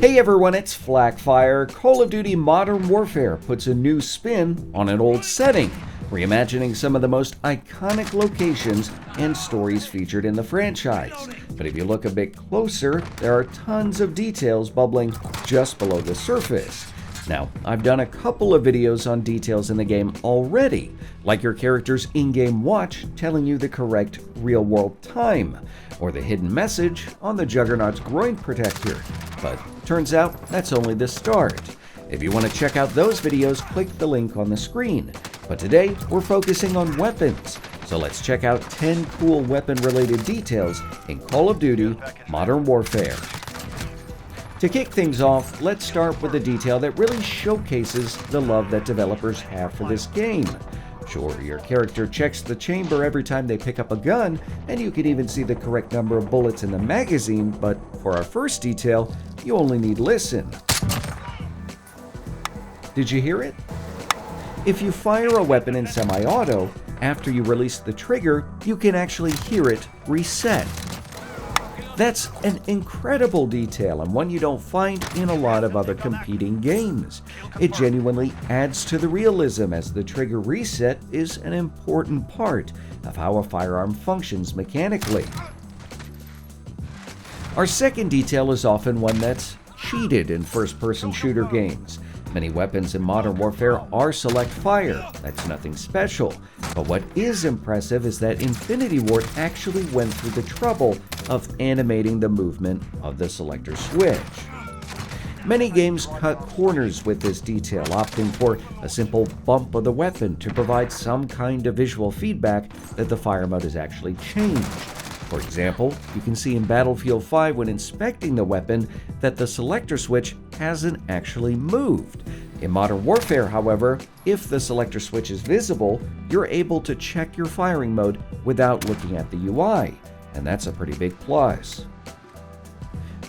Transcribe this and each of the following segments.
Hey everyone, it's Flak. Call of Duty Modern Warfare puts a new spin on an old setting, reimagining some of the most iconic locations and stories featured in the franchise. But if you look a bit closer, there are tons of details bubbling just below the surface. Now, I've done a couple of videos on details in the game already, like your character's in-game watch telling you the correct real-world time, or the hidden message on the Juggernaut's groin protector. But turns out that's only the start. If you want to check out those videos, click the link on the screen. But today, we're focusing on weapons. So let's check out 10 cool weapon-related details in Call of Duty Modern Warfare. To kick things off, let's start with a detail that really showcases the love that developers have for this game. Sure, your character checks the chamber every time they pick up a gun, and you can even see the correct number of bullets in the magazine, but for our first detail, you only need listen. Did you hear it? If you fire a weapon in semi-auto, after you release the trigger, you can actually hear it reset. That's an incredible detail and one you don't find in a lot of other competing games. It genuinely adds to the realism, as the trigger reset is an important part of how a firearm functions mechanically. Our second detail is often one that's cheated in first-person shooter games. Many weapons in Modern Warfare are select fire. That's nothing special. But what is impressive is that Infinity Ward actually went through the trouble of animating the movement of the Selector Switch. Many games cut corners with this detail, opting for a simple bump of the weapon to provide some kind of visual feedback that the fire mode has actually changed. For example, you can see in Battlefield 5 when inspecting the weapon that the Selector Switch hasn't actually moved. In Modern Warfare, however, if the Selector Switch is visible, you're able to check your firing mode without looking at the UI, and that's a pretty big plus.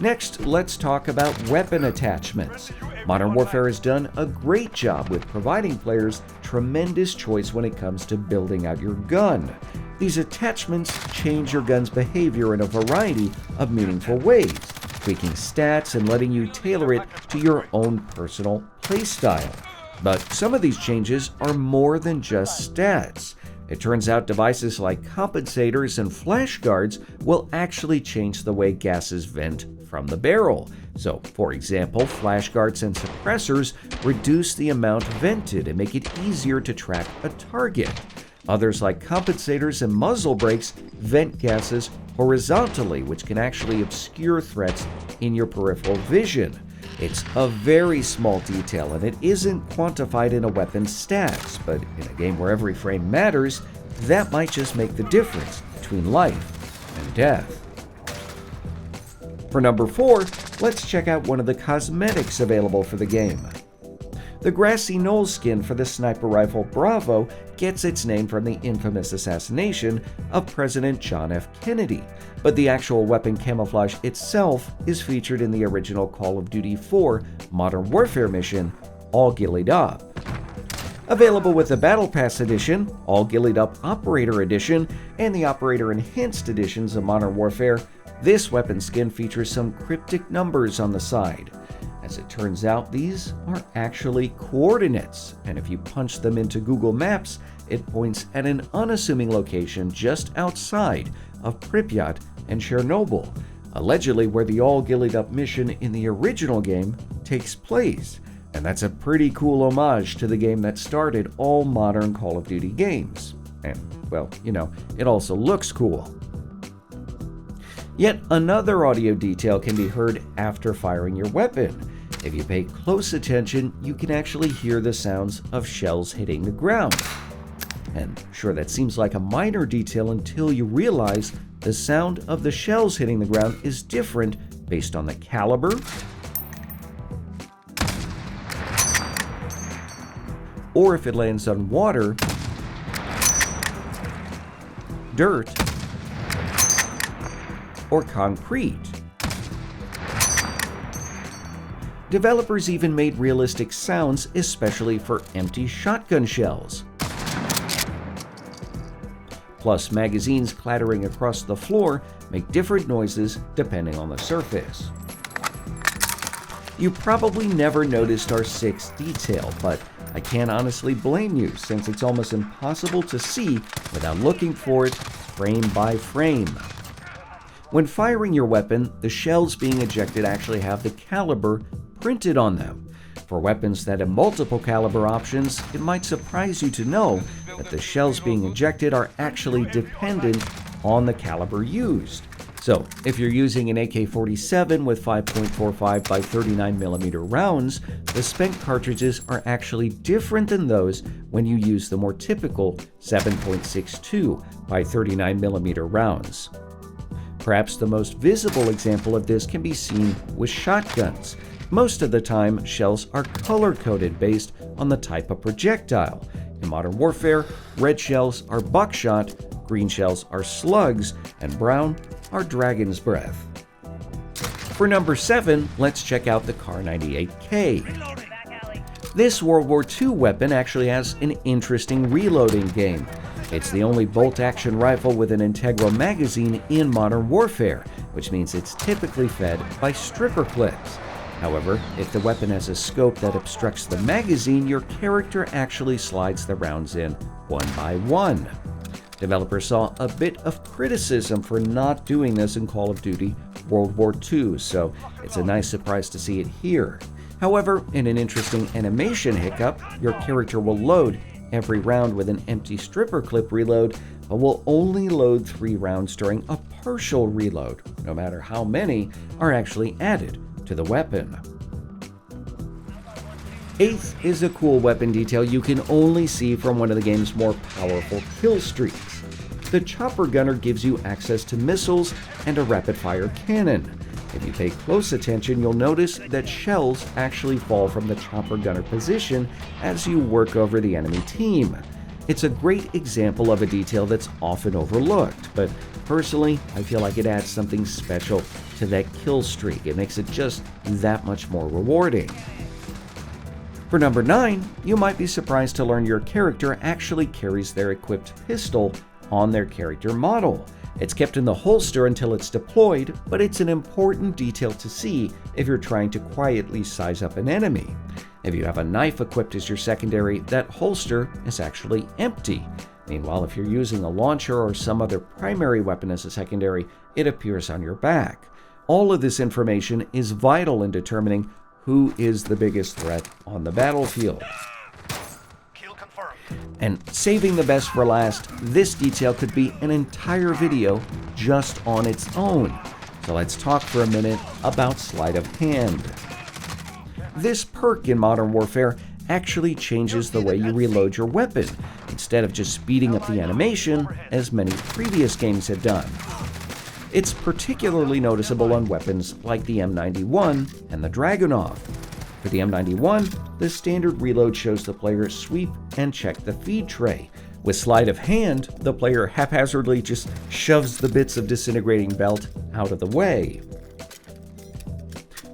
Next, let's talk about weapon attachments. Modern Warfare has done a great job with providing players tremendous choice when it comes to building out your gun. These attachments change your gun's behavior in a variety of meaningful ways, tweaking stats and letting you tailor it to your own personal playstyle. But some of these changes are more than just stats. It turns out devices like compensators and flash guards will actually change the way gases vent from the barrel. So, for example, flash guards and suppressors reduce the amount vented and make it easier to track a target. Others, like compensators and muzzle brakes, vent gases horizontally, which can actually obscure threats in your peripheral vision. It's a very small detail, and it isn't quantified in a weapon's stats, but in a game where every frame matters, that might just make the difference between life and death. For number 4, let's check out one of the cosmetics available for the game. The grassy knolls skin for the sniper rifle Bravo gets its name from the infamous assassination of President John F. Kennedy, but the actual weapon camouflage itself is featured in the original Call of Duty 4 Modern Warfare mission, All Gillied Up. Available with the Battle Pass Edition, All Gillied Up Operator Edition, and the Operator Enhanced Editions of Modern Warfare, this weapon skin features some cryptic numbers on the side. As it turns out, these are actually coordinates, and if you punch them into Google Maps, it points at an unassuming location just outside of Pripyat and Chernobyl, allegedly where the All Gillied Up mission in the original game takes place. And that's a pretty cool homage to the game that started all modern Call of Duty games. And, well, it also looks cool. Yet another audio detail can be heard after firing your weapon. If you pay close attention, you can actually hear the sounds of shells hitting the ground. And sure, that seems like a minor detail until you realize the sound of the shells hitting the ground is different based on the caliber, or if it lands on water, dirt, or concrete. Developers even made realistic sounds, especially for empty shotgun shells. Plus, magazines clattering across the floor make different noises depending on the surface. You probably never noticed our 6th detail, but I can't honestly blame you since it's almost impossible to see without looking for it frame by frame. When firing your weapon, the shells being ejected actually have the caliber printed on them. For weapons that have multiple caliber options, it might surprise you to know that the shells being ejected are actually dependent on the caliber used. So, if you're using an AK-47 with 5.45 by 39mm rounds, the spent cartridges are actually different than those when you use the more typical 7.62 by 39mm rounds. Perhaps the most visible example of this can be seen with shotguns. Most of the time, shells are color-coded based on the type of projectile. In Modern Warfare, red shells are buckshot, green shells are slugs, and brown are dragon's breath. For number 7, let's check out the Kar 98K. This World War II weapon actually has an interesting reloading game. It's the only bolt-action rifle with an integral magazine in Modern Warfare, which means it's typically fed by stripper clips. However, if the weapon has a scope that obstructs the magazine, your character actually slides the rounds in one by one. Developers saw a bit of criticism for not doing this in Call of Duty World War II, so it's a nice surprise to see it here. However, in an interesting animation hiccup, your character will load every round with an empty stripper clip reload, but will only load 3 rounds during a partial reload, no matter how many are actually added to the weapon. 8th is a cool weapon detail you can only see from one of the game's more powerful kill streaks. The chopper gunner gives you access to missiles and a rapid-fire cannon. If you pay close attention, you'll notice that shells actually fall from the chopper gunner position as you work over the enemy team. It's a great example of a detail that's often overlooked, but personally, I feel like it adds something special to that kill streak. It makes it just that much more rewarding. For number 9, you might be surprised to learn your character actually carries their equipped pistol on their character model. It's kept in the holster until it's deployed, but it's an important detail to see if you're trying to quietly size up an enemy. If you have a knife equipped as your secondary, that holster is actually empty. Meanwhile, if you're using a launcher or some other primary weapon as a secondary, it appears on your back. All of this information is vital in determining who is the biggest threat on the battlefield. And saving the best for last, this detail could be an entire video just on its own. So let's talk for a minute about Sleight of Hand. This perk in Modern Warfare actually changes the way you reload your weapon, instead of just speeding up the animation, as many previous games have done. It's particularly noticeable on weapons like the M91 and the Dragunov. For the M91, the standard reload shows the player sweep and check the feed tray. With Sleight of Hand, the player haphazardly just shoves the bits of disintegrating belt out of the way.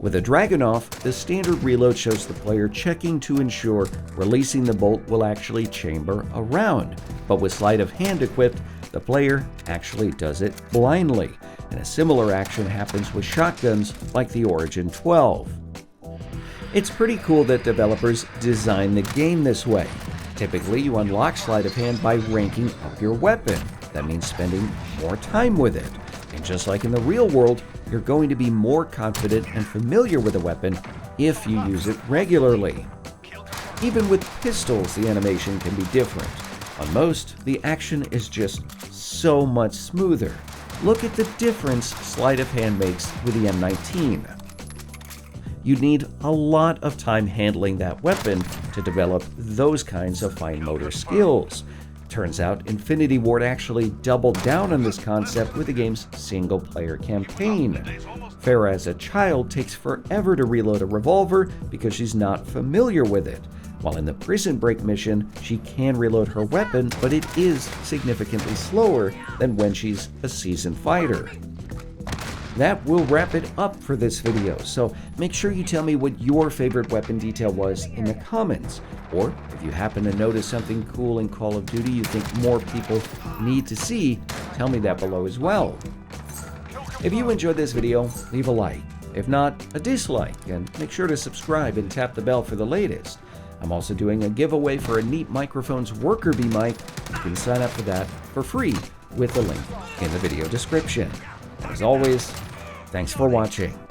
With a Dragunov, the standard reload shows the player checking to ensure releasing the bolt will actually chamber a round. But with Sleight of Hand equipped, the player actually does it blindly. And a similar action happens with shotguns like the Origin 12. It's pretty cool that developers design the game this way. Typically, you unlock Sleight of Hand by ranking up your weapon. That means spending more time with it. And just like in the real world, you're going to be more confident and familiar with a weapon if you use it regularly. Even with pistols, the animation can be different. On most, the action is just so much smoother. Look at the difference Sleight of Hand makes with the M19. You'd need a lot of time handling that weapon to develop those kinds of fine motor skills. Turns out Infinity Ward actually doubled down on this concept with the game's single-player campaign. Farah as a child takes forever to reload a revolver because she's not familiar with it. While in the Prison Break mission, she can reload her weapon, but it is significantly slower than when she's a seasoned fighter. That will wrap it up for this video, so make sure you tell me what your favorite weapon detail was in the comments. Or if you happen to notice something cool in Call of Duty you think more people need to see, tell me that below as well. If you enjoyed this video, leave a like. If not, a dislike, and make sure to subscribe and tap the bell for the latest. I'm also doing a giveaway for a Neat Microphones Worker Bee mic. You can sign up for that for free with the link in the video description. As always, thanks for watching.